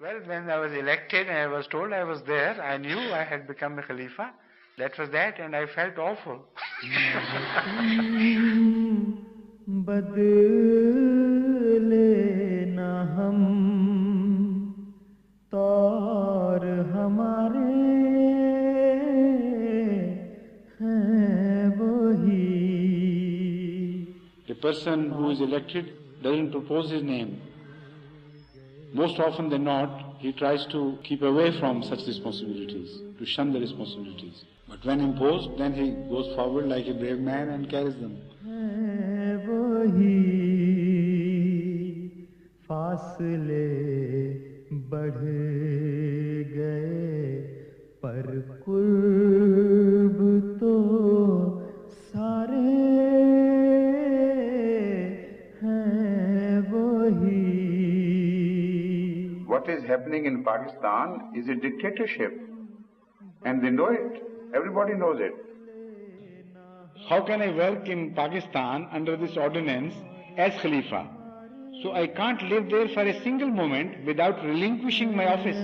Well, when I was elected and I was told I was there, I knew I had become a Khalifa. That was that, and I felt awful. The person who is elected doesn't propose his name. Most often than not, he tries to keep away from such responsibilities, to shun the responsibilities. But when imposed, then he goes forward like a brave man and carries them. What is happening in Pakistan is a dictatorship, and they know it. Everybody knows it. How can I work in Pakistan under this ordinance as Khalifa? So I can't live there for a single moment without relinquishing my office.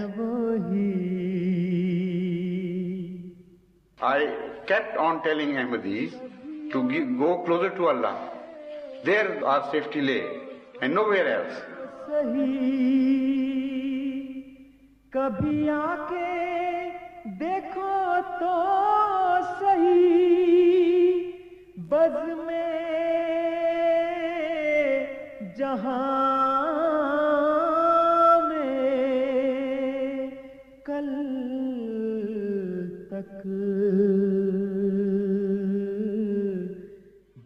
I kept on telling Ahmadis to go closer to Allah. There our safety lay, and nowhere else. कभी आके देखो तो सही buzz में जहां में कल तक.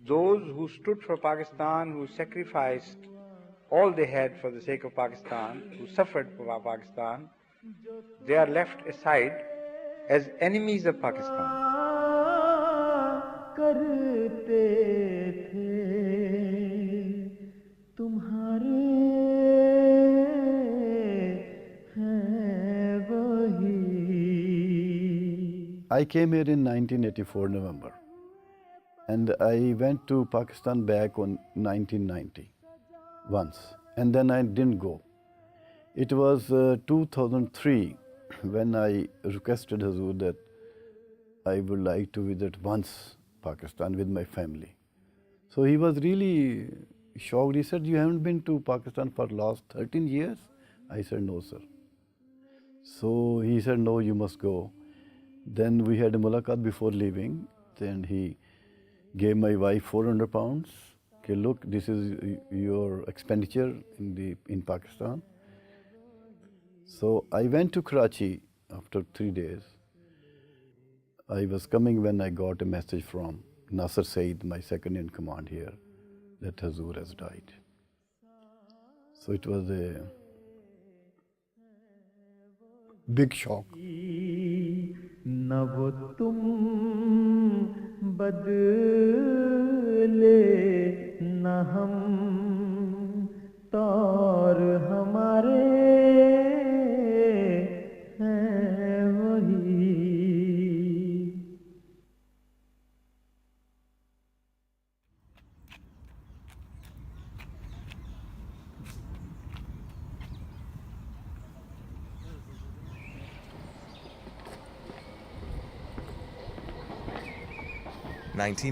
Those who stood for Pakistan, who sacrificed all they had for the sake of Pakistan, who suffered for Pakistan, they are left aside as enemies of Pakistan. करते थे तुम्हारे हैं वही. I came here in 1984 November, and I went to Pakistan back on 1990 once, and then I didn't go. It was 2003 when I requested Hazur that I would like to visit once Pakistan with my family. So he was really shocked. He said, "You haven't been to Pakistan for the last 13 years? I said, "No, sir." So he said, "No, you must go." Then we had a mulaqat before leaving. Then he gave my wife 400 pounds. Okay, look, this is your expenditure in Pakistan. So I went to Karachi after 3 days. I was coming when I got a message from Nasser Said, my second in command here, that Hazur has died. So it was a big shock. न वो तुम बदले न हम तौर हमारे हैं वही.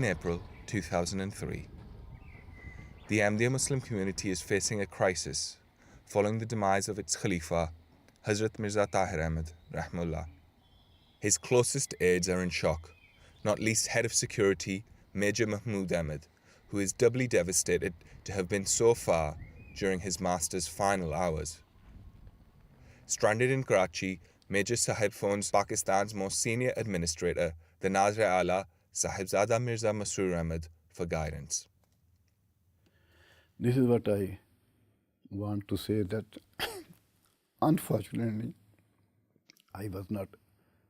April 2003. The MTA Muslim community is facing a crisis following the demise of its Khalifa, Hazrat Mirza Tahir Ahmad, Rahmullah. His closest aides are in shock, not least Head of Security, Major Mahmood Ahmed, who is doubly devastated to have been so far during his master's final hours. Stranded in Karachi, Major Sahib phones Pakistan's most senior administrator, the Nazir-e-Ala, Sahibzada Mirza Masroor Ahmed, for guidance. This is what I want to say, that unfortunately, I was not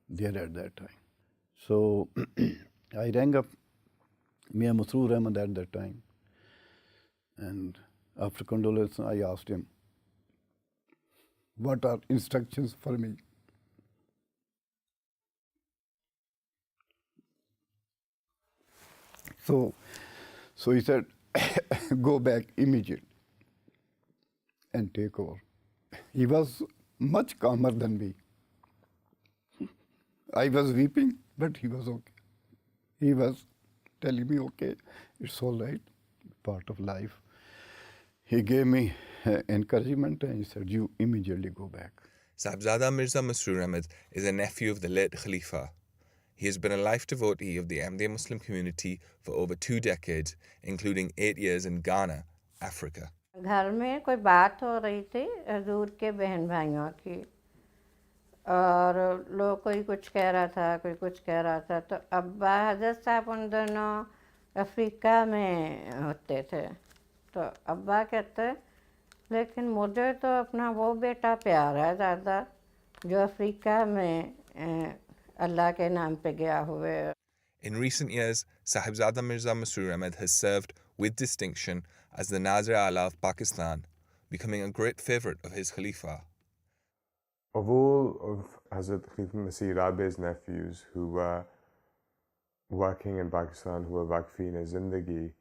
there at that time. So I rang up Mia Masroor Ahmed at that time, and after condolence, I asked him, what are instructions for me? So he said, go back immediately and take over. He was much calmer than me. I was weeping, but he was okay. He was telling me, okay, it's all right, part of life. He gave me encouragement and he said, you immediately go back. Sahibzada Mirza Masroor Ahmad is a nephew of the late Khalifa. He has been a life devotee of the MTA Muslim community for over 2 decades, including 8 years in Ghana, Africa. घर में कोई बात हो रही थी हजूर के बहन भाइयों की, और लोग कोई कुछ कह रहा था, कोई कुछ कह रहा था, तो अब्बा हजरत साहब उन दोनों अफ्रीका में होते थे। तो अब्बा कहते, लेकिन मुझे तो अपना वो बेटा प्यार है ज़्यादा जो अफ्रीका में अल्लाह के नाम पे गया हुए। In recent years, Sahibzada Mirza Masroor Ahmad has served with distinction as the Nazir-e-Ala of Pakistan, becoming a great favourite of his Khalifa. Of all of Hazrat Khalifa Masih Rabi's nephews who were working in Pakistan, who were Waqfi-e-Zindagi,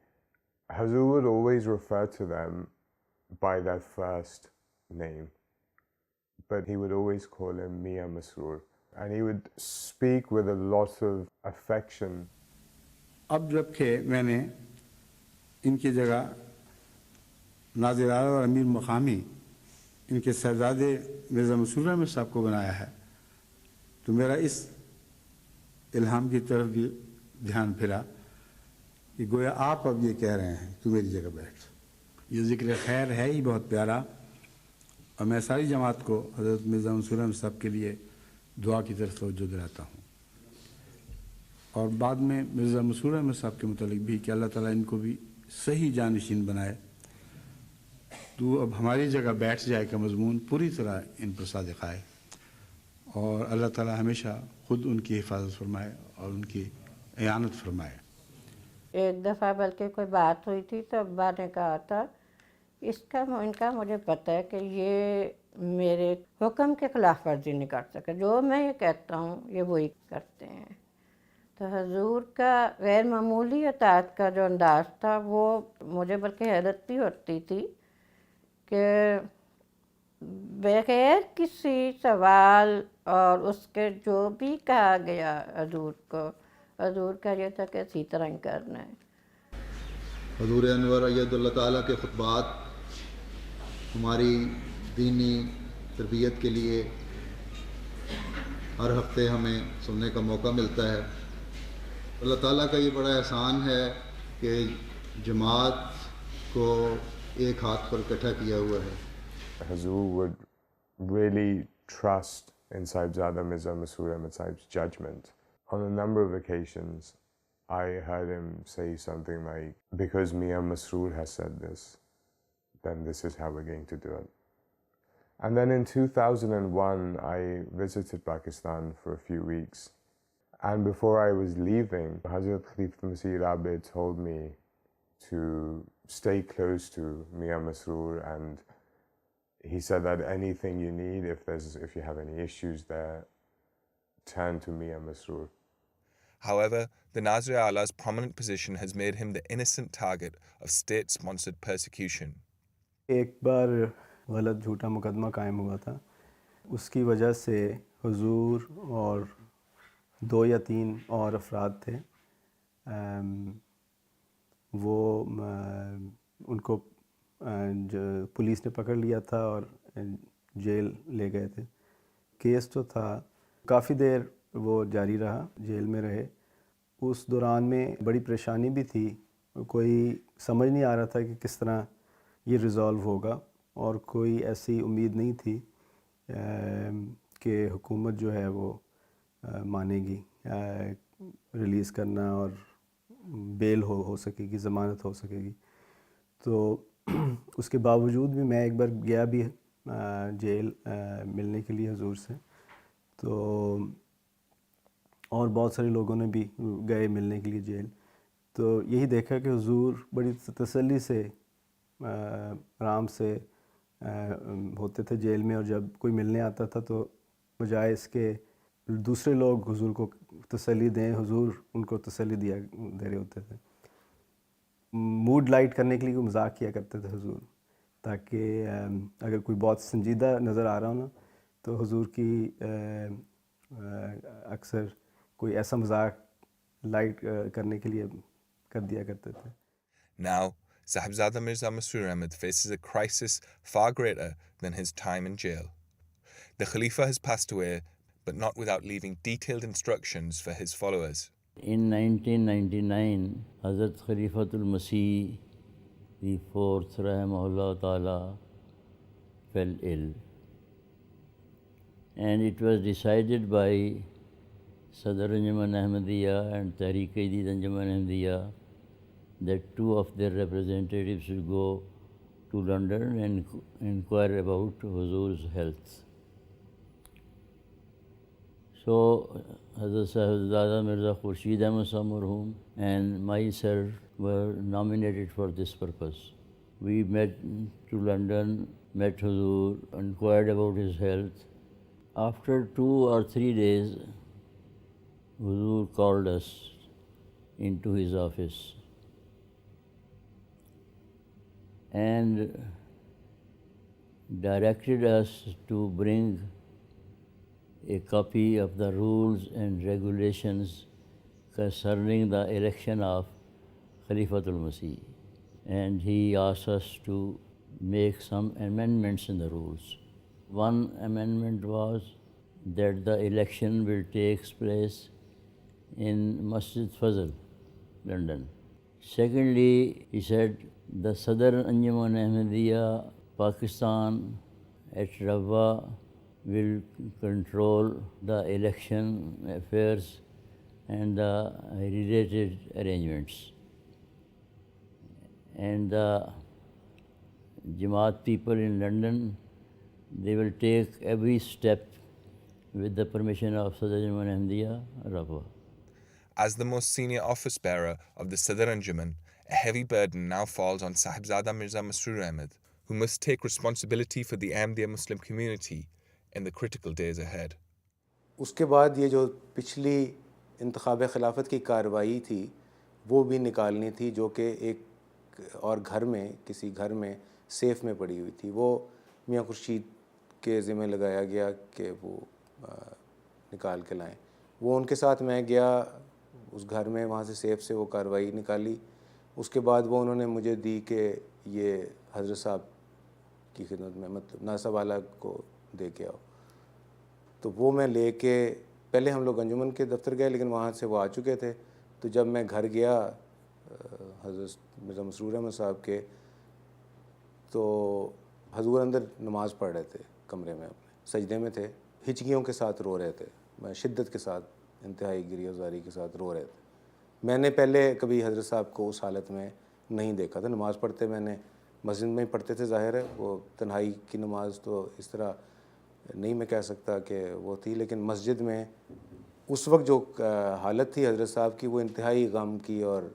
Hazur would always refer to them by their first name, but he would always call him Mia Masroor, and he would speak with a lot of affection. अब जबकि मैंने इनकी जगह नाज़िर-ए-आला और अमीर मकामी इनके शहजादे मिर्ज़ा मसरूर अहमद साहब को बनाया है, तो मेरा इस इल्हाम की तरफ भी ध्यान फिरा कि गोया आप अब ये कह रहे हैं तू मेरी जगह बैठ। ये ज़िक्र खैर है ही बहुत प्यारा, और मैं सारी जमात को हज़रत मिर्ज़ा मसरूर अहमद साहब के लिए दुआ की तरफ तवज्जो दिलाता हूँ। और बाद में मिर्ज़ा मसरूर अहमद साहब के मुतालिक भी कि अल्लाह ताला इनको भी सही जानशीन बनाए, तू अब हमारी जगह बैठ जाए का मजमून पूरी तरह इन पर सादिक़ आए, और अल्लाह ताला हमेशा ख़ुद उनकी हिफाजत फरमाए और उनकी इयानत फरमाए। एक दफ़ा बल्कि कोई बात हुई थी तो अब्बा ने कहा था, इनका मुझे पता है कि ये मेरे हुक्म के खिलाफ वर्जी नहीं कर सके, जो मैं ये कहता हूँ ये वही करते हैं। तो हजूर का गैर मामूली अताअत का जो अंदाज़ था वो मुझे बल्कि हैरत भी होती थी कि बगैर किसी सवाल और उसके जो भी कहा गया हजूर को, हजूर का ये था कि इसी तरह ही करना है। हजूर अनवर अय्यदुल्लाह ताला के खुतबात हमारी दीनी तरबियत के लिए हर हफ्ते हमें सुनने का मौका मिलता है। अल्लाह ताला का ये बड़ा एहसान है कि जमात को एक हाथ पर इकट्ठा किया हुआ है। Hazur would really trust in Sahibzada Mirza Masroor Ahmad Sahib's judgment. On a number of occasions, I heard him say something like, because Mia Masroor has said this, then this is how we're going to do it. And then in 2001, I visited Pakistan for a few weeks. And before I was leaving, Hazrat Khalifa Masih Rabi told me to stay close to Mia Masroor, and he said that anything you need, if you have any issues there, turn to Mia Masroor. However, the Nazir-e-Ala's prominent position has made him the innocent target of state-sponsored persecution. एक बार गलत झूठा मुकदमा कायम हुआ था, उसकी वजह से हुजूर और 2 या 3 और अफराद थे, वो उनको पुलिस ने पकड़ लिया था और जेल ले गए थे। केस तो था, काफ़ी देर वो जारी रहा, जेल में रहे। उस दौरान में बड़ी परेशानी भी थी, कोई समझ नहीं आ रहा था कि किस तरह ये रिज़ॉल्व होगा, और कोई ऐसी उम्मीद नहीं थी कि हुकूमत जो है वो मानेगी रिलीज़ करना और बेल हो सकेगी, ज़मानत हो सकेगी। तो उसके बावजूद भी मैं एक बार गया भी जेल मिलने के लिए हुजूर से, तो और बहुत सारे लोगों ने भी गए मिलने के लिए जेल। तो यही देखा कि हुजूर बड़ी तसल्ली से आराम से होते थे जेल में, और जब कोई मिलने आता था तो बजाय इसके दूसरे लोग हुजूर को तसल्ली दें, हुजूर उनको तसल्ली दे रहे होते थे। मूड लाइट करने के लिए मजाक किया करते थे हुजूर, ताकि अगर कोई बहुत संजीदा नज़र आ रहा हो ना, तो हुजूर की अक्सर कोई ऐसा मजाक लाइट करने के लिए कर दिया करते थे. Now, Sahibzada Mirza Masroor Ahmad faces a crisis far greater than his time in jail. The Khalifa has passed away, but not without leaving detailed instructions for his followers. In 1999, Hazrat Khalifatul Masih the fourth Rahimahullah Ta'ala fell ill. And it was decided by Sadr Anjuman Ahmadiyya and Tehreek-e-Jadid Anjuman Ahmadiyya that two of their representatives should go to London and inquire about Huzur's health. So Hazrat Sahibzada Mirza Khurshid Ahmad Sahib Marhum and myself were nominated for this purpose. We met to London, met Huzur, inquired about his health. After 2 or 3 days, Huzur called us into his office and directed us to bring a copy of the rules and regulations concerning the election of Khalifatul Masih. And he asked us to make some amendments in the rules. One amendment was that the election will take place in Masjid Fazl, London. Secondly, he said the Sadr Anjuman Ahmadiyya, Pakistan at Rabwa will control the election affairs and the related arrangements. And the Jamaat people in London, they will take every step with the permission of Sadr Anjuman Ahmadiyya, Rabwa. As the most senior office bearer of the Sadr Anjuman, a heavy burden now falls on Sahibzada Mirza Masroor Ahmad, who must take responsibility for the MTA Muslim community in the critical days ahead. उसके बाद ये जो पिछली इंतखाब खिलाफत की कार्रवाई थी वो भी निकालनी थी, जो कि एक और घर में, किसी घर में सेफ में पड़ी हुई थी. वो मियाँ खुर्शीद के ज़िम्मे लगाया गया कि वो निकाल के लाएं. वो उनके साथ मैं गया उस घर में, वहाँ से सेफ से वो कार्रवाई निकाली. उसके बाद वो उन्होंने मुझे दी कि ये हज़रत साहब की खिदमत में, मतलब नासा वाला को दे के आओ. तो वो मैं लेके, पहले हम लोग अंजुमन के दफ्तर गए, लेकिन वहाँ से वो आ चुके थे. तो जब मैं घर गया हज़रत मिर्ज़ा मसरूर अहमद साहब के, तो हजूर अंदर नमाज़ पढ़ रहे थे कमरे में, अपने सजदे में थे, हिचकियों के साथ रो रहे थे, मैं शिद्दत के साथ, इंतहाई गिरियाज़ारी के साथ रो रहे थे. मैंने पहले कभी हज़रत साहब को उस हालत में नहीं देखा था. नमाज़ पढ़ते मैंने मस्जिद में ही पढ़ते थे, ज़ाहिर है वो तन्हाई की नमाज़ तो इस तरह नहीं मैं कह सकता कि वो थी, लेकिन मस्जिद में उस वक्त जो हालत थी हज़रत साहब की, वो इंतहाई गम की और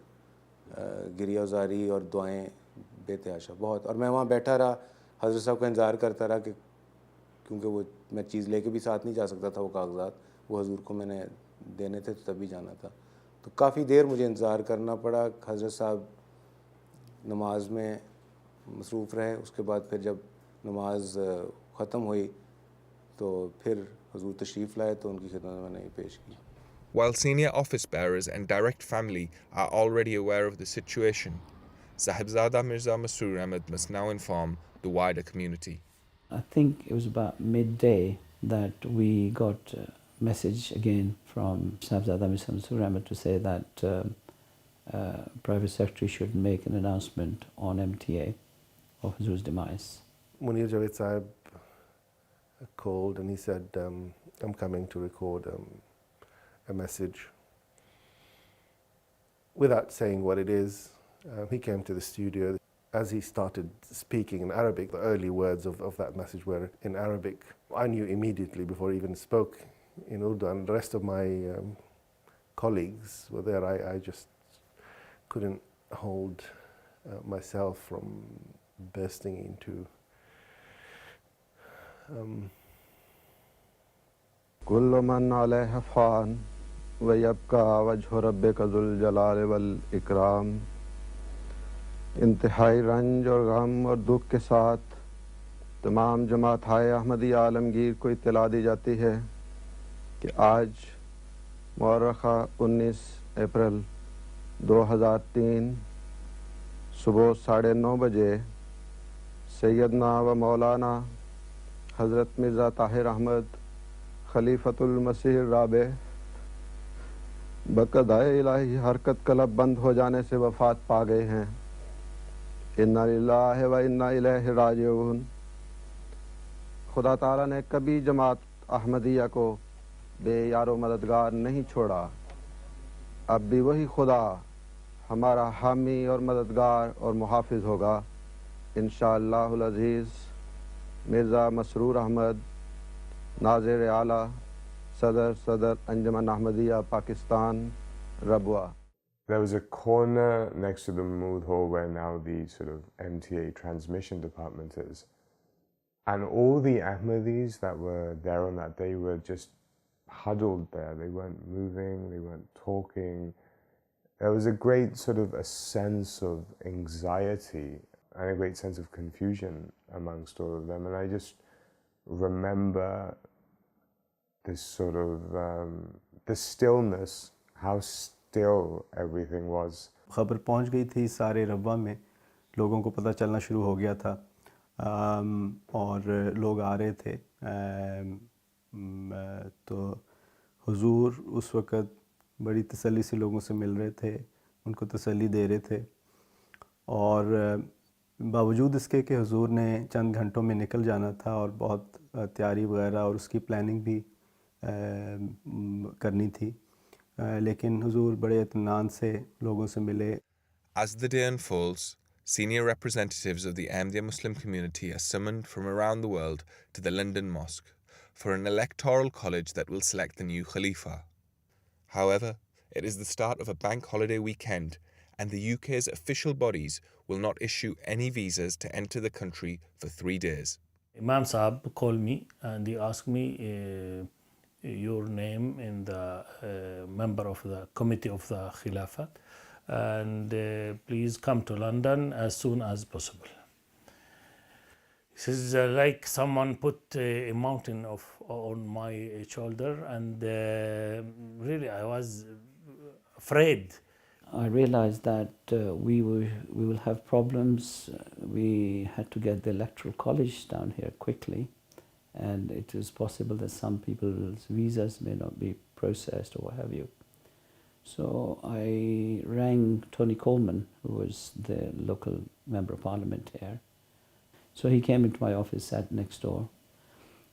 गिरियाज़ारी और दुआएं बेतहाशा बहुत. और मैं वहाँ बैठा रहा, हज़रत साहब का इंतज़ार करता रहा, कि क्योंकि वो मैं चीज़ लेके भी साथ नहीं जा सकता था, वो कागज़ात वो हजूर को मैंने देने थे तो तभी जाना था. तो काफ़ी देर मुझे इंतज़ार करना पड़ा. हज़रत साहब नमाज में मसरूफ़ रहे. उसके बाद फिर जब नमाज ख़त्म हुई तो फिर हजूर तशरीफ़ लाए, तो उनकी खिदमत में मैंने पेश की. While senior office bearers and direct family are already aware of the situation, Sahibzada Mirza Masroor Ahmad must now inform the wider community. I think it was about midday that we got a message again from Sahibzada Mirza Masroor Ahmad to say that Private Secretary should make an announcement on MTA of Huzur's demise. Munir Javed Sahib called and he said, I'm coming to record a message. Without saying what it is, he came to the studio. As he started speaking in Arabic, the early words of that message were in Arabic. I knew immediately before he even spoke in Urdu, and the rest of my colleagues were there. I just couldn't hold myself from bursting into كل من عليها فان ويبقى وجه ربك ذو الجلال والإكرام. इंतहाई रंज और गम और दुख के साथ तमाम जमात हाय अहमदी आलमगीर को इत्तला दी जाती है कि आज मौरखा 19 अप्रैल 2003 सुबह 9:30 बजे सैयदना व मौलाना हज़रत मिर्ज़ा ताहिर अहमद खलीफतुल मसीह राबे बक़दाए इलाही हरकत कलब बंद हो जाने से वफ़ात पा गए हैं। इन्ना लिल्लाहि व इन्ना इलैहि राजिऊन। खुदा ताला ने कभी जमात अहमदिया को बेयारो मददगार नहीं छोड़ा। अब भी वही खुदा हमारा हामी और मददगार और मुहाफ़िज़ होगा इंशाअल्लाहुल अज़ीज़। मिर्ज़ा मसरूर अहमद, नाज़िर आला, सदर अंजमन Ahmadiyya Pakistan, रबवा। There was a corner next to the Mahmood Hall where now the sort of MTA transmission department is. And all the Ahmadis that were there on that day were just huddled there. They weren't moving, they weren't talking. There was a great sort of a sense of anxiety and a great sense of confusion amongst all of them. And I just remember this sort of, the stillness, how still everything was. खबर पहुंच गई थी सारे रब्वा में, लोगों को पता चलना शुरू हो गया था और लोग आ रहे थे। तो हुजूर उस वक़्त बड़ी तसल्ली से लोगों से मिल रहे थे, उनको तसल्ली दे रहे थे और बावजूद इसके कि हुजूर ने चंद घंटों में निकल जाना था और बहुत तैयारी वगैरह और उसकी प्लानिंग भी करनी थी, लेकिन हुजूर बड़े इत्मीनान से लोगों से मिले। As the day unfolds, senior representatives of the Ahmadiyya Muslim community are summoned from around the world to the London Mosque for an electoral college that will select the new Khalifa. However, it is the start of a bank holiday weekend and the UK's official bodies will not issue any visas to enter the country for 3 days. Imam Saab called me and he asked me your name in the member of the committee of the Khilafat and please come to London as soon as possible. This is like someone put a mountain on my shoulder and really I was afraid. I realized that we will have problems. We had to get the electoral college down here quickly, and it is possible that some people's visas may not be processed or what have you. So I rang Tony Coleman, who was the local member of parliament here. So he came into my office, sat next door,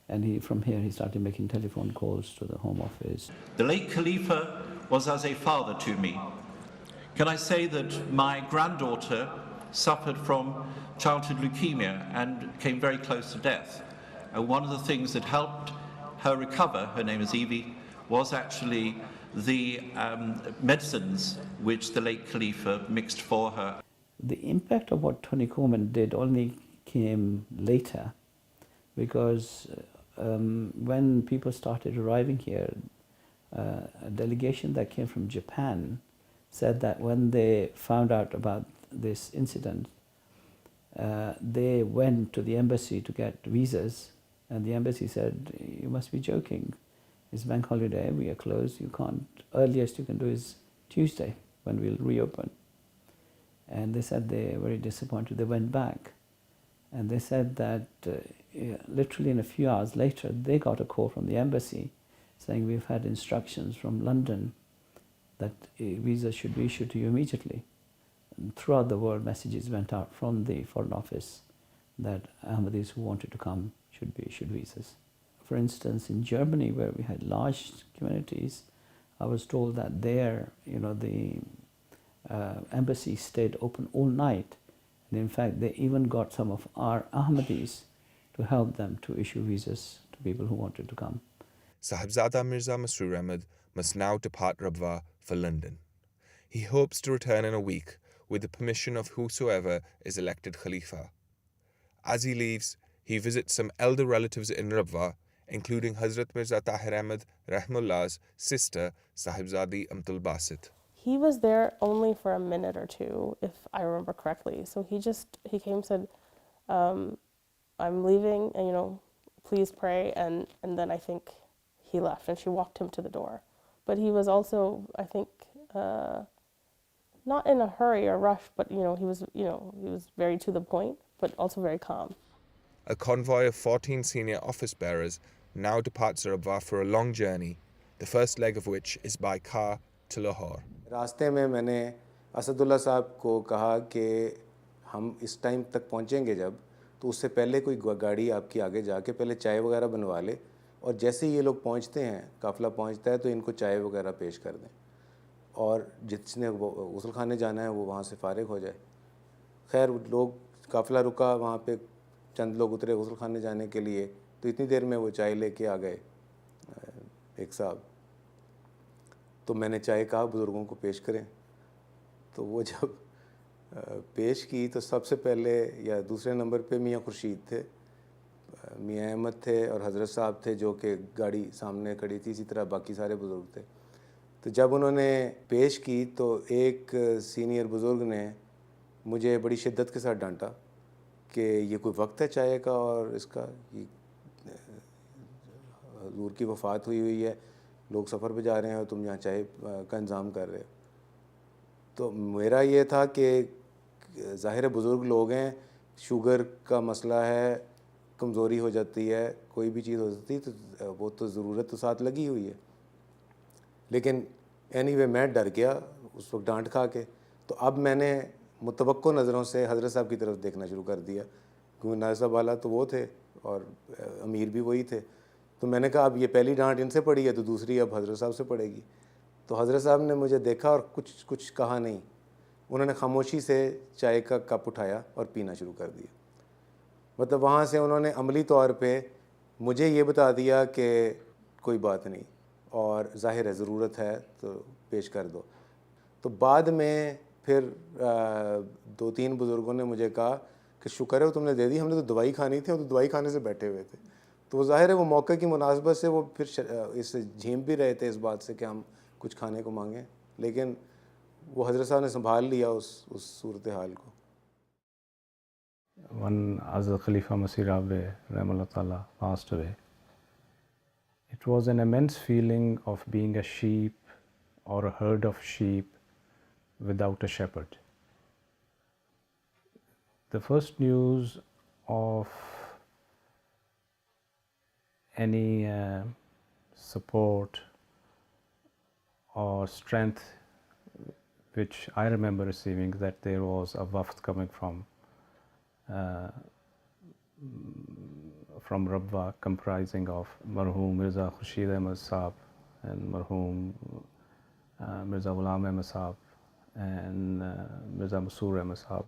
and from here he started making telephone calls to the Home Office. The late Khalifa was as a father to me. Can I say that my granddaughter suffered from childhood leukemia and came very close to death? And one of the things that helped her recover, her name is Evie, was actually the medicines which the late Khalifa mixed for her. The impact of what Tony Coleman did only came later, because when people started arriving here, a delegation that came from Japan said that when they found out about this incident, they went to the embassy to get visas, and the embassy said, "You must be joking. It's bank holiday, we are closed, you can't, earliest you can do is Tuesday when we'll reopen." And they said they were very disappointed. They went back and they said that literally in a few hours later they got a call from the embassy saying, "We've had instructions from London that a visa should be issued to you immediately." And throughout the world messages went out from the Foreign Office that Ahmadis who wanted to come should be issued visas. For instance, in Germany, where we had large communities, I was told that there, the embassy stayed open all night. And in fact, they even got some of our Ahmadis to help them to issue visas to people who wanted to come. Sahibzada Mirza Masroor Ahmad must now depart Rabwa for London. He hopes to return in a week with the permission of whosoever is elected Khalifa. As he leaves, he visits some elder relatives in Rabwa, including Hazrat Mirza Tahir Ahmad Rahmullah's sister, Sahibzadi Amtul Basit. He was there only for a minute or two, if I remember correctly. So he came and said, I'm leaving, and please pray. And then I think he left, and she walked him to the door. But he was also, I think, not in a hurry or rush, but he was very to the point, but also very calm. A convoy of 14 senior office bearers now departs Rabwa for a long journey, the first leg of which is by car to Lahore. रास्ते में मैंने असदुल्ला साहब को कहा कि हम इस time तक पहुंचेंगे जब, तो उससे पहले कोई गाड़ी आपकी आगे जाके पहले चाय वगैरह बनवा ले, और जैसे ही ये लोग पहुंचते हैं, काफ़िला पहुंचता है, तो इनको चाय वगैरह पेश कर दें, और जिसने गुस्ल खाने जाना है वो वहाँ से फारिग हो जाए। खैर लोग, काफ़िला रुका, वहाँ पे चंद लोग उतरे गुस्ल खाने जाने के लिए, तो इतनी देर में वो चाय लेके आ गए एक साहब। तो मैंने चाय कहा बुज़ुर्गों को पेश करें, तो वो जब पेश की तो सबसे पहले या दूसरे नंबर पे मियाँ खुर्शीद थे, मियाँ अहमद थे और हज़रत साहब थे जो कि गाड़ी सामने खड़ी थी, इसी तरह बाकी सारे बुज़ुर्ग थे। तो जब उन्होंने पेश की तो एक सीनियर बुज़ुर्ग ने मुझे बड़ी शिद्दत के साथ डांटा कि ये कोई वक्त है चाय का, और इसका हज़ूर की वफ़ात हुई है, लोग सफ़र पे जा रहे हैं और तुम यहाँ चाय का इंतज़ाम कर रहे हो। तो मेरा ये था कि ज़ाहिर बुज़ुर्ग लोग हैं, शुगर का मसला है, कमज़ोरी हो जाती है, कोई भी चीज़ हो जाती है, तो वो तो ज़रूरत तो साथ लगी हुई है। लेकिन एनीवे मैं डर गया उस वक्त डांट खा के। तो अब मैंने मुतवक्को नज़रों से हज़रत साहब की तरफ देखना शुरू कर दिया, क्योंकि नाज़िर साहब वाला तो वो थे और अमीर भी वही थे। तो मैंने कहा अब ये पहली डांट इनसे पड़ी है तो दूसरी अब हज़रत साहब से पड़ेगी। तो हज़रत साहब ने मुझे देखा और कुछ कहा नहीं, उन्होंने खामोशी से चाय का कप उठाया और पीना शुरू कर दिया। मतलब वहाँ से उन्होंने अमली तौर पे मुझे ये बता दिया कि कोई बात नहीं, और ज़ाहिर है ज़रूरत है तो पेश कर दो। तो बाद में फिर 2-3 बुज़ुर्गों ने मुझे कहा कि शुक्र है तुमने दे दी, हमने तो दवाई खानी थी, हम तो दवाई खाने से बैठे हुए थे। तो वो ज़ाहिर है वो मौके की मुनासबत से वो फिर इससे झीम भी रहे थे इस बात से कि हम कुछ खाने को मांगें, लेकिन वो हज़रत साहब ने संभाल लिया उस सूरत हाल को। When Hazrat Khalifa Masih Rabe Rahimahullah Ta'ala passed away, it was an immense feeling of being a sheep or a herd of sheep without a shepherd. The first news of any support or strength which I remember receiving, that there was a waft coming from Rabwa, comprising of Marhoom Mirza Khurshid Ahmad Saab and Marhoom Mirza Ghulam Ahmad Saab and Mirza Masoor Ahmad Saab.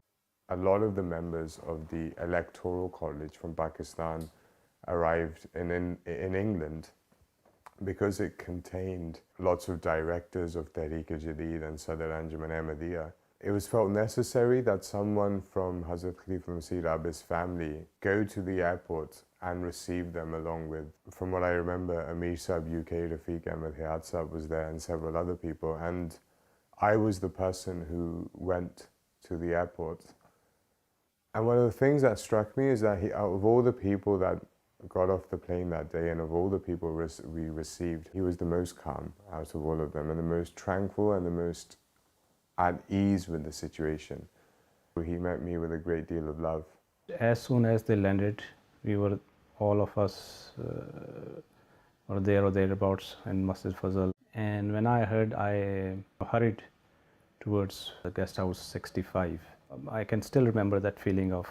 A lot of the members of the Electoral College from Pakistan arrived in England because it contained lots of directors of Tehreek-e-Jadid and Sadr Anjuman Ahmadiyya. It was felt necessary that someone from Hazrat Khalifa Masih Rabe's family go to the airport and receive them, along with, from what I remember, Amir Sahib UK, Rafiq Ahmed Hayat Sahib was there and several other people, and I was the person who went to the airport. And one of the things that struck me is that out of all the people that got off the plane that day and of all the people we received, he was the most calm out of all of them and the most tranquil and the most at ease with the situation. He met me with a great deal of love. As soon as they landed, we were, all of us were there or thereabouts in Masjid Fazal. And when I heard, I hurried towards the guest house 65. I can still remember that feeling of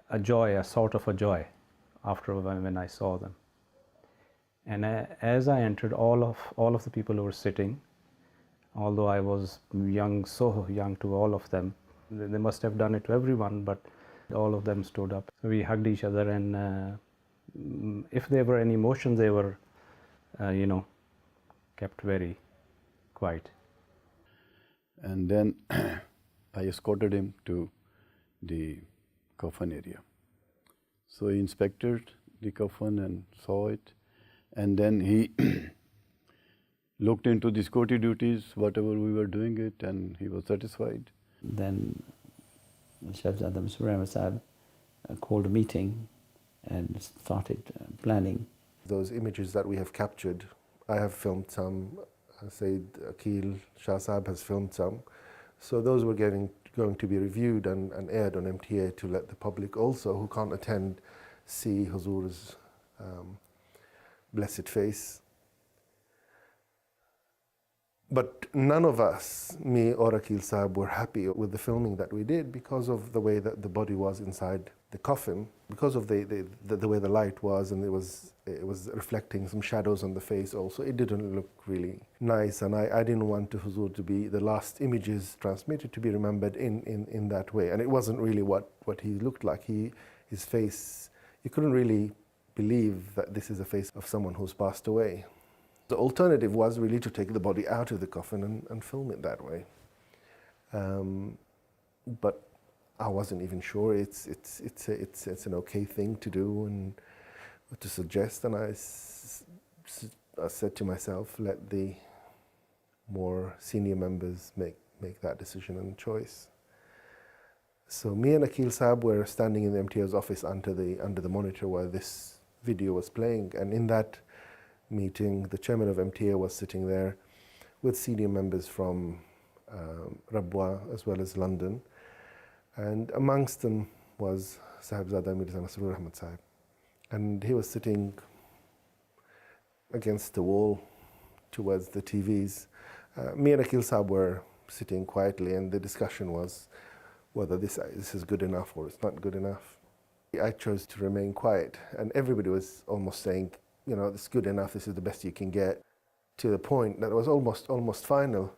a joy, a sort of a joy after when I saw them. And as I entered, all of the people who were sitting, although I was young, so young to all of them, they must have done it to everyone, but all of them stood up. We hugged each other, and if there were any emotions, they were, kept very quiet. And then I escorted him to the coffin area. So he inspected the coffin and saw it, and then he looked into the security duties, whatever we were doing it, and he was satisfied. Then Shahzada Masoor Ahmad Sahib called a meeting and started planning. Those images that we have captured, I have filmed some, Sayyid Akil Shah Sahab has filmed some. So those were going to be reviewed and aired on MTA to let the public also, who can't attend, see Huzur's blessed face. But none of us, me or Akil Sahab, were happy with the filming that we did because of the way that the body was inside the coffin, because of the way the light was, and it was reflecting some shadows on the face also. It didn't look really nice, and I didn't want Huzur to be the last images transmitted to be remembered in that way. And it wasn't really what he looked like. His face, you couldn't really believe that this is a face of someone who's passed away. The alternative was really to take the body out of the coffin and film it that way. But I wasn't even sure it's an okay thing to do and to suggest. And I said to myself, let the more senior members make that decision and choice. So me and Akil Sahab were standing in the MTA's office under the monitor while this video was playing, and in that meeting, the chairman of MTA was sitting there with senior members from Rabwa as well as London, and amongst them was Sahibzada Mirza Masroor Ahmad Sahib, and he was sitting against the wall towards the TVs. Me and Akil Sahab were sitting quietly, and the discussion was whether this is good enough or it's not good enough. I chose to remain quiet, and everybody was almost saying, you know, this is good enough, this is the best you can get, to the point that it was almost final.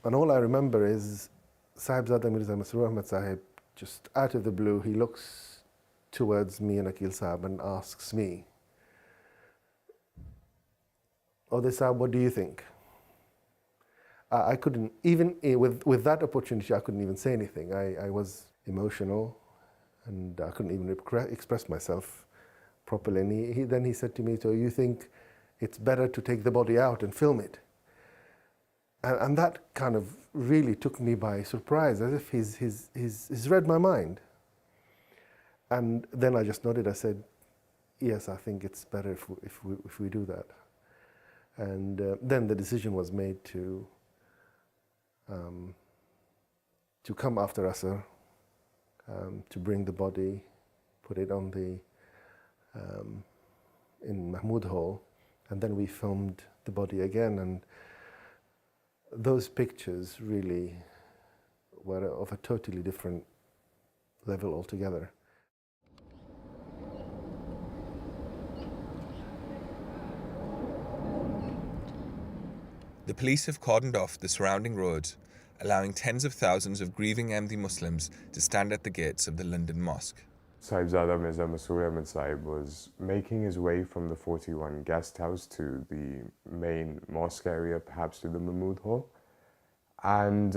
And all I remember is Sahibzada Mirza Masroor Ahmad Sahib, just out of the blue, he looks towards me and Akil Sahib and asks me, Ode Sahib, what do you think? I couldn't, even with that opportunity, I couldn't even say anything. I was emotional, and I couldn't even express myself properly. And then he said to me, so you think it's better to take the body out and film it? And that kind of really took me by surprise, as if he's read my mind. And then I just nodded. I said, yes, I think it's better if we do that. And then the decision was made to come after Asr, to bring the body, put it on the in Mahmud Hall, and then we filmed the body again. And those pictures really were of a totally different level altogether. The police have cordoned off the surrounding roads, allowing tens of thousands of grieving Ahmadi Muslims to stand at the gates of the London Mosque. Sahibzada Mirza Masroor Ahmad Sahib was making his way from the 41 guest house to the main mosque area, perhaps to the Mahmud Hall. And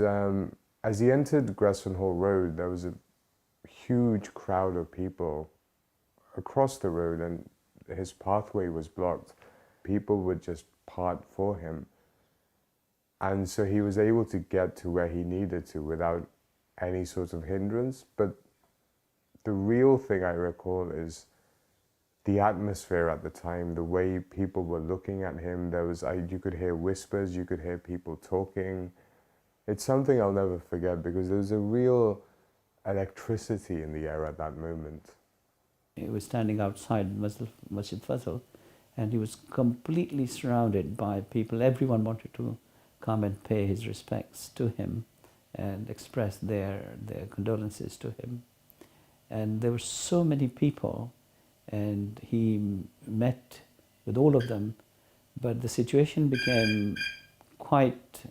as he entered Gresham Hall Road, there was a huge crowd of people across the road, and his pathway was blocked. People would just part for him. And so he was able to get to where he needed to without any sort of hindrance. But the real thing I recall is the atmosphere at the time, the way people were looking at him. You could hear whispers, you could hear people talking. It's something I'll never forget, because there was a real electricity in the air at that moment. He was standing outside Masjid Fazl, and he was completely surrounded by people. Everyone wanted to come and pay his respects to him and express their condolences to him. And there were so many people, and he met with all of them, but the situation became quite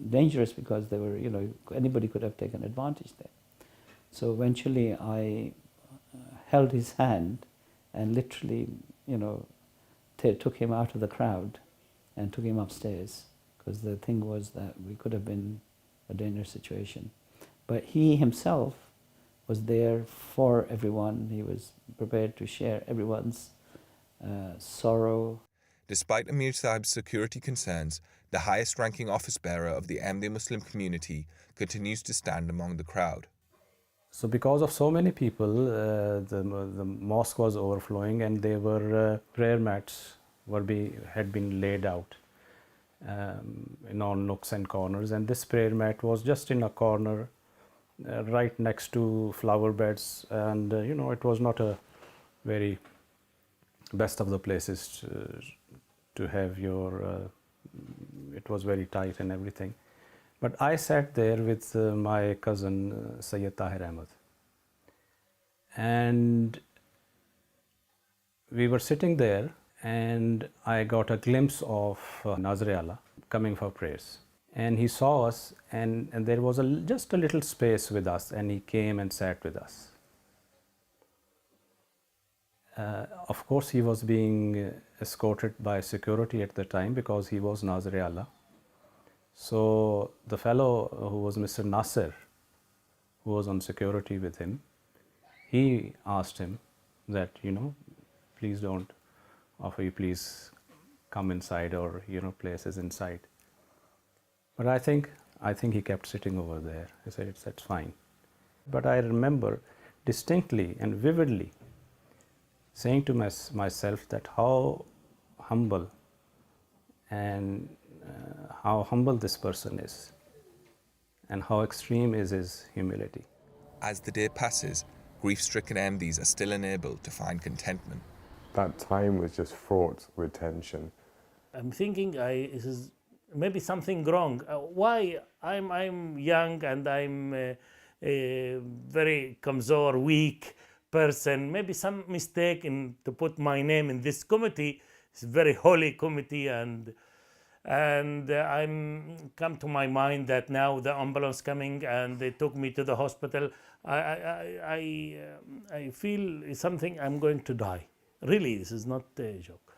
dangerous because they were, anybody could have taken advantage there. So eventually I held his hand and literally, took him out of the crowd and took him upstairs, because the thing was that we could have been a dangerous situation. But he himself was there for everyone. He was prepared to share everyone's sorrow. Despite Amir Sahib's security concerns, the highest-ranking office bearer of the Ahmadi Muslim community continues to stand among the crowd. So because of so many people, the mosque was overflowing, and there were prayer mats had been laid out in all nooks and corners. And this prayer mat was just in a corner, right next to flower beds, and it was not a very best of the places to have your. It was very tight and everything. But I sat there with my cousin Sayyid Tahir Ahmed, and we were sitting there, and I got a glimpse of Nazir Allah coming for prayers. And he saw us, and there was just a little space with us, and he came and sat with us. Of course, he was being escorted by security at the time because he was Nazir Allah. So the fellow who was Mr. Nasser, who was on security with him, he asked him that, please don't offer, you please come inside, or, places inside. But I think he kept sitting over there. He said, that's fine. But I remember distinctly and vividly saying to myself that how humble and how humble this person is, and how extreme is his humility. As the day passes, grief-stricken MDs are still unable to find contentment. That time was just fraught with tension. I'm thinking this is maybe something wrong. Why I'm young and I'm a very kamzor, weak person. Maybe some mistake to put my name in this committee. It's a very holy committee, and I'm come to my mind that now the ambulance coming and they took me to the hospital. I feel something, I'm going to die. Really, this is not a joke.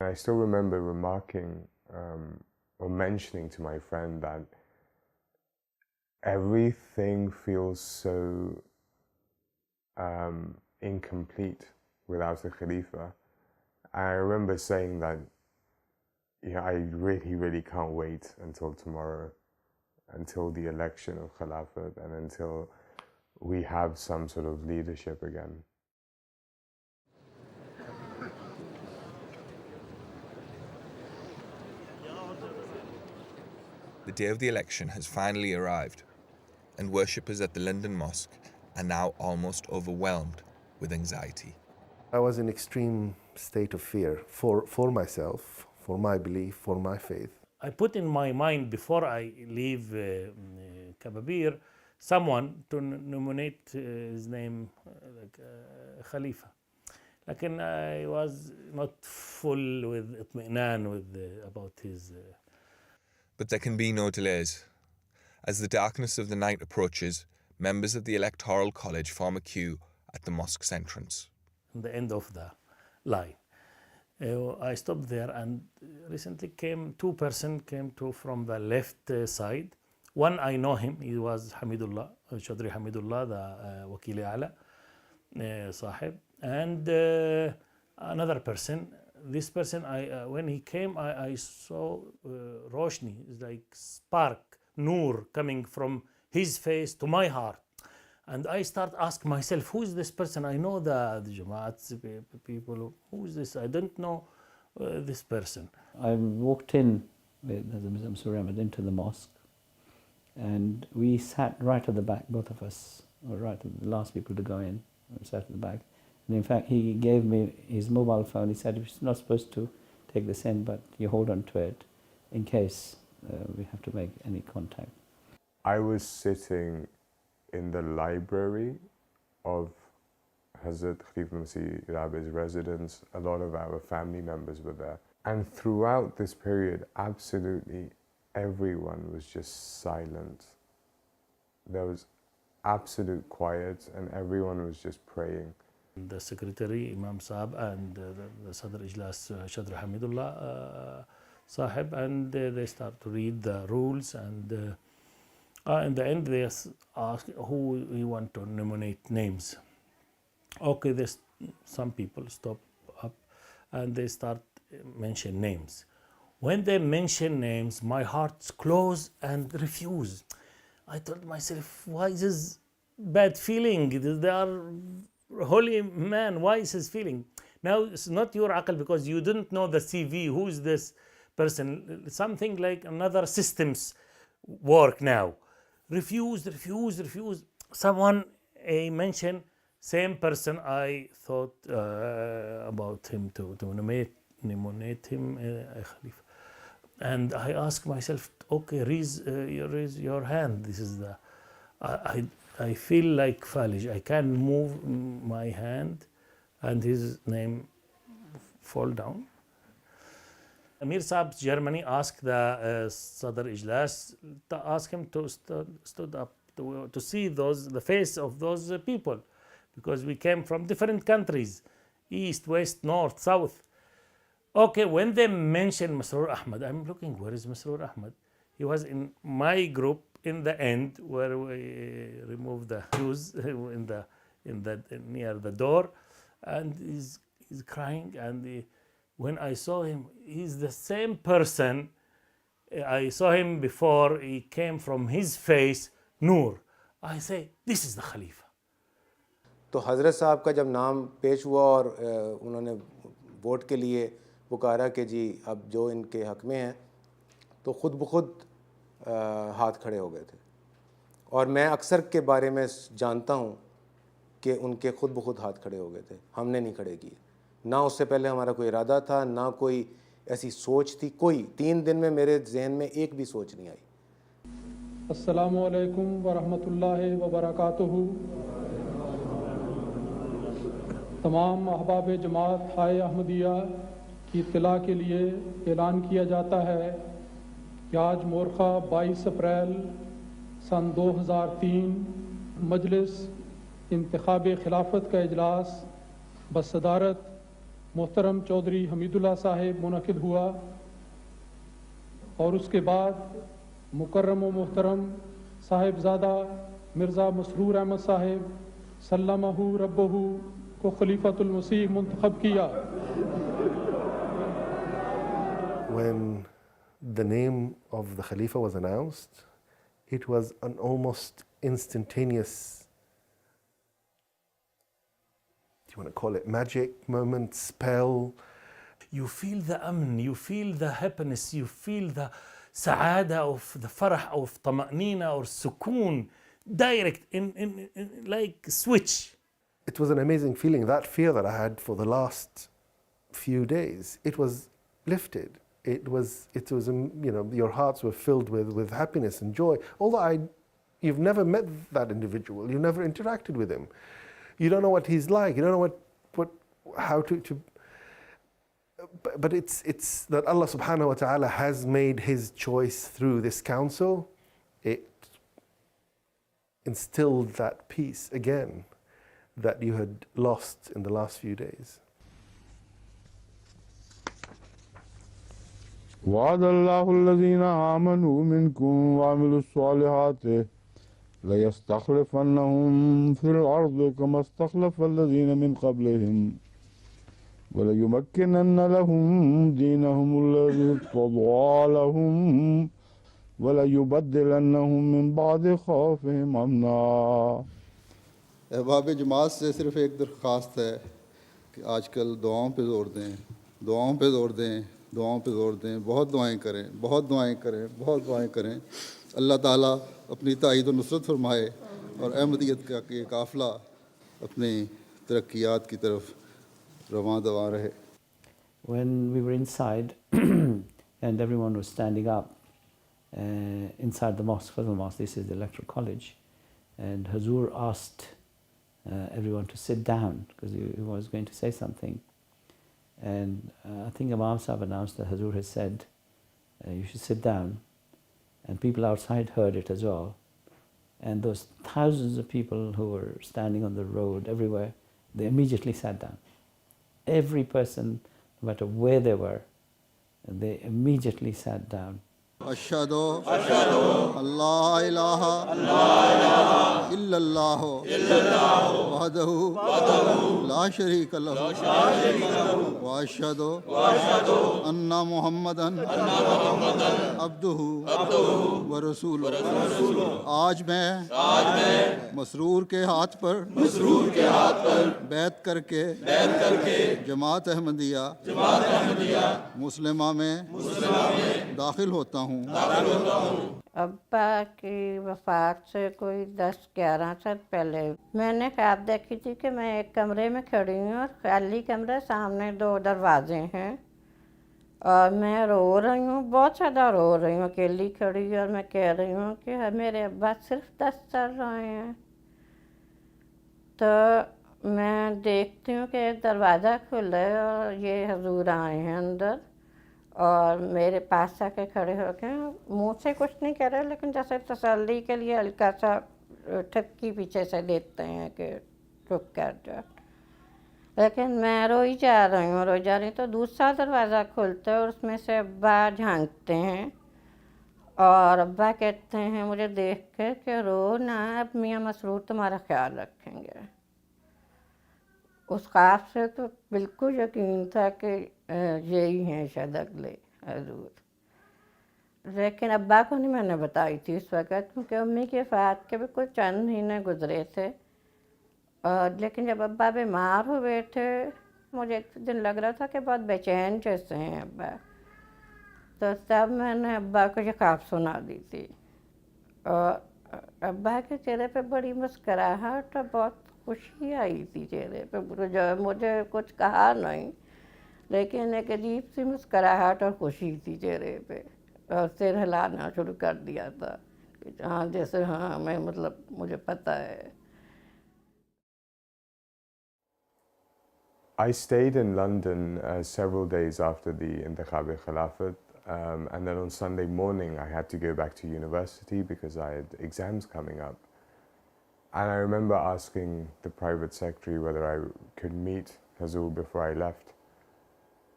I still remember remarking or mentioning to my friend that everything feels so incomplete without a Khalifa. I remember saying that, I really, really can't wait until tomorrow, until the election of Khilafat, and until we have some sort of leadership again. The day of the election has finally arrived, and worshippers at the London Mosque are now almost overwhelmed with anxiety. I was in extreme state of fear for myself, for my belief, for my faith. I put in my mind before I leave Kababir, someone to nominate his name Khalifa. Like, I was not full with itmi'nan about his... But there can be no delays. As the darkness of the night approaches, members of the Electoral College form a queue at the mosque's entrance. At the end of the line. I stopped there, and recently two persons came from the left side. One, I know him, he was Hamidullah, Chaudhry Hamidullah, the Wakili Ala, Sahib. And another person, this person, when he came, I saw Roshni, like spark, Noor, coming from his face to my heart. And I start asking myself, who is this person? I know the Jamaat people. Who is this? I don't know this person. I walked in with Hazrat Masroor Ahmed into the mosque, and we sat right at the back, both of us, or right at the last people to go in. We sat at the back. And in fact, he gave me his mobile phone. He said, you're not supposed to take this in, but you hold on to it in case we have to make any contact. I was sitting in the library of Hazrat Khalifa Masih Rabi's residence. A lot of our family members were there. And throughout this period, absolutely everyone was just silent. There was absolute quiet, and everyone was just praying. The secretary, Imam Saab, and the Sadr Ijlas, Chaudhry Hamidullah Sahib, and they start to read the rules, and in the end they ask who we want to nominate names. Okay, some people stop up and they start mention names. When they mention names, my heart's close and refuse. I told myself, why this bad feeling. They are holy man. Why is his feeling? Now it's not your aql because you didn't know the CV. Who is this person? Something like another systems work now. Refused. Someone mentioned same person. I thought about him to nominate him Khalifa. And I ask myself, okay, raise your hand. This is the, I feel like Falij. I can move my hand and his name fall down. Amir Saab's Germany asked the Sadr Ijlas to ask him to stood up to see the face of those people, because we came from different countries, east, west, north, south. Okay, when they mentioned Masroor Ahmad, I'm looking, where is Masroor Ahmad? He was in my group in the end where we removed the shoes in the near the door, and he's crying. And when I saw him, he's the same person I saw him before. He came from his face, Noor. I say, this is the Khalifa. तो हज़रत साहब का जब नाम पेश हुआ और उन्होंने वोट के लिए पुकारा कि जी अब जो इनके हक़ में हैं, तो ख़ुद ब खुद हाथ खड़े हो गए थे. और मैं अक्सर के बारे में जानता हूँ कि उनके ख़ुद ब खुद हाथ खड़े हो गए थे. हमने नहीं खड़े किए, ना उससे पहले हमारा कोई इरादा था, ना कोई ऐसी सोच थी. कोई 3 दिन में मेरे जहन में एक भी सोच नहीं आई. अस्सलामु अलैकुम व रहमतुल्लाहि व बरकातुहू. तमाम अहबाब जमात हाय अहमदिया की इत्तला के लिए ऐलान किया जाता है कि आज मोरखा 22 अप्रैल सन 2003 मजलिस इंतखाब खिलाफत का इजलास बसदारत मोहतरम चौधरी हमीदुल्लाह साहिब मुनक़िद हुआ, और उसके बाद मुकर्रम व मोहतरम साहिबजादा मिर्ज़ा मसरूर अहमद साहिब सल्लमहु रब्बहु को खलीफतुल मसीह मुंतखब किया. When the name of the Khalifa was announced, it was an almost instantaneous, do you want to call it magic moment, spell? You feel the amn, you feel the happiness, you feel the sa'ada of the farah of tama'nina or sukoon, direct in like switch. It was an amazing feeling. That fear that I had for the last few days, it was lifted. It was your hearts were filled with happiness and joy. Although you've never met that individual, you never interacted with him. You don't know what he's like. You don't know how to. But it's that Allah subhanahu wa ta'ala has made his choice through this council. It instilled that peace again that you had lost in the last few days. وعد الله الذين آمنوا منكم وعملوا الصالحات ليستخلفنهم في الأرض كما استخلف الذين من قبلهم وليمكنن لهم دينهم الذي ارتضى لهم وليبدلنهم من بعد خوفهم أمنا. अहबाब जमात से सिर्फ एक दरख्वास्त है कि आजकल दुआओं पे ज़ोर दें, दुआओं पे ज़ोर दें, दुआओं पे ज़ोर दें. बहुत दुआएं करें, बहुत दुआएं करें, बहुत दुआएं करें. अल्लाह ताला अपनी ताईद और नुसरत फरमाए और अहमदियत का ये काफ़िला अपनी तरक्कियात की तरफ रवां दवा रहे. When we were inside and everyone was standing up inside the mosque, Fazl Mosque, this is the electoral college, and Hazur asked everyone to sit down because he was going to say something. And I think Imam Sahib announced that Hazur has said, you should sit down. And people outside heard it as well. And those thousands of people who were standing on the road everywhere, they immediately sat down. Every person, no matter where they were, they immediately sat down. अशहदु Allah इलाहा इल्लल्लाह वहदहु ला शरीक लहु व अशहदु अन्ना Muhammadan अब्दुहु व रसूलुहु। आज मैं मसरूर के हाथ पर बैत करके जमात अहमदिया मुस्लिमा में दाखिल होता हूँ। अब्बा की वफ़ात से कोई 10-11 साल पहले मैंने ख्वाब देखी थी कि मैं एक कमरे में खड़ी हूँ और खाली कमरे, सामने 2 दरवाजे हैं और मैं रो रही हूँ, बहुत ज़्यादा रो रही हूँ, अकेली खड़ी और मैं कह रही हूँ कि मेरे अब्बा सिर्फ 10 साल रहे हैं। तो मैं देखती हूँ कि एक दरवाज़ा खुला है और ये हजूर आए हैं अंदर और मेरे पास आके खड़े हो गए। मुँह से कुछ नहीं कह रहे, लेकिन जैसे तसल्ली के लिए हल्का सा ठपकी पीछे से देते हैं कि चुप कर जा। लेकिन मैं रोई जा रही हूँ तो दूसरा दरवाज़ा खुलता है और उसमें से अब्बा झांकते हैं और अब्बा कहते हैं मुझे देख के कि रो ना, अब मियाँ मसरूर तुम्हारा ख्याल रखेंगे। उस ख्वाब से तो बिल्कुल यकीन था कि यही हैं शायद अगले हजूर। लेकिन अब्बा को नहीं मैंने बताई थी उस वक़्त, क्योंकि अम्मी के वफ़ात के भी कुछ चंद महीने गुजरे थे। और लेकिन जब अब्बा बीमार हुए थे, मुझे एक दिन लग रहा था कि बहुत बेचैन जैसे हैं अब्बा, तो तब मैंने अब्बा को ये ख्वाब सुना दी थी। और अब्बा के चेहरे पे बड़ी मुस्कुराहट और बहुत खुशी आई थी चेहरे पे, जो मुझे कुछ कहा नहीं, लेकिन एक अजीब सी मुस्कुराहट और खुशी थी चेहरे पे, और सिर हिलाना शुरू कर दिया था कि हाँ, जैसे हाँ मैं मतलब मुझे पता है। I stayed in London several days after the Intikhab-e-Khilafat, and then on Sunday morning I had to go back to university because I had exams coming up. And I remember asking the private secretary whether I could meet Hazur before I left.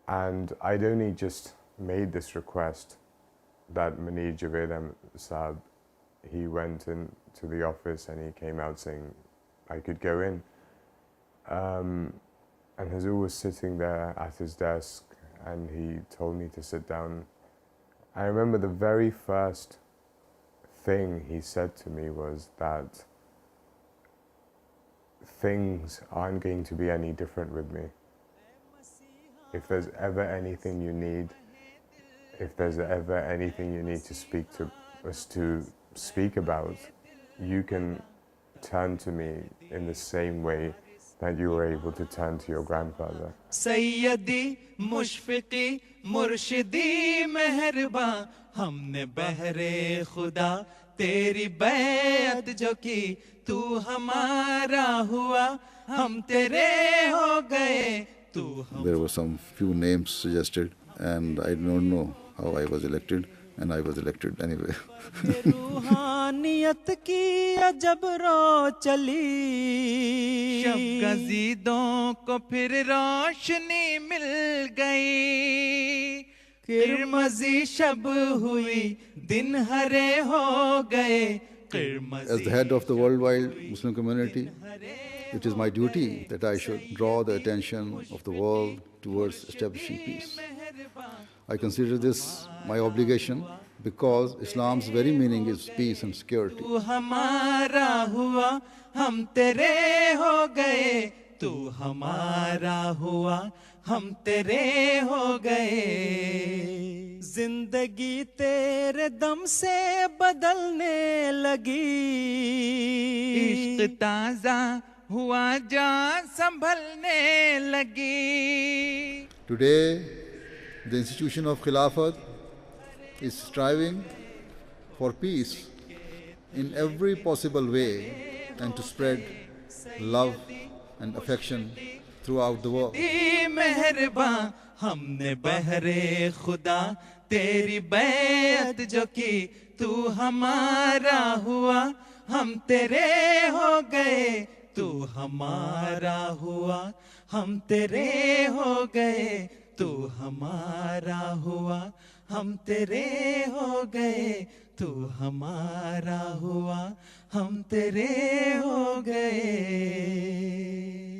And I'd only just made this request that Munir Javed Saab, he went into the office and he came out saying I could go in. And Hazur was sitting there at his desk and he told me to sit down. I remember the very first thing he said to me was that things aren't going to be any different with me. If there's ever anything you need, if there's ever anything you need to speak to us to speak about, you can turn to me in the same way that you were able to turn to your grandfather. Sayyidi Mushfiqi Murshidi Meherba Humne Behre Khuda Teri Bayat Jo ki Tu Hamara Hua Hum Tere Ho Gaye Tu. There were some few names suggested and I don't know how I was elected, and I was elected anyway. रूहानियत की अजब रो चली, शब गजीदों को फिर रोशनी मिल गई, किरमजी शब हुई दिन हरे हो गए. As the head of the worldwide Muslim community, it is my duty that I should draw the attention of the world towards establishing peace. I consider this my obligation because Islam's very meaning is peace and security. तू हमारा हुआ हम तेरे हो गए, तू हमारा हुआ हम तेरे हो गए. जिंदगी तेरे दम से बदलने लगी, इश्क ताजा हुआ जान संभलने लगी. Today, the institution of Khilafat is striving for peace in every possible way and to spread love and affection throughout the world. मेहरबान हमने बहरे खुदा तेरी बैत जो की, तू हमारा हुआ हम तेरे हो गए, तू हमारा हुआ हम तेरे हो गए, तू हमारा हुआ, हम तेरे हो गए, तू हमारा हुआ, हम तेरे हो गए।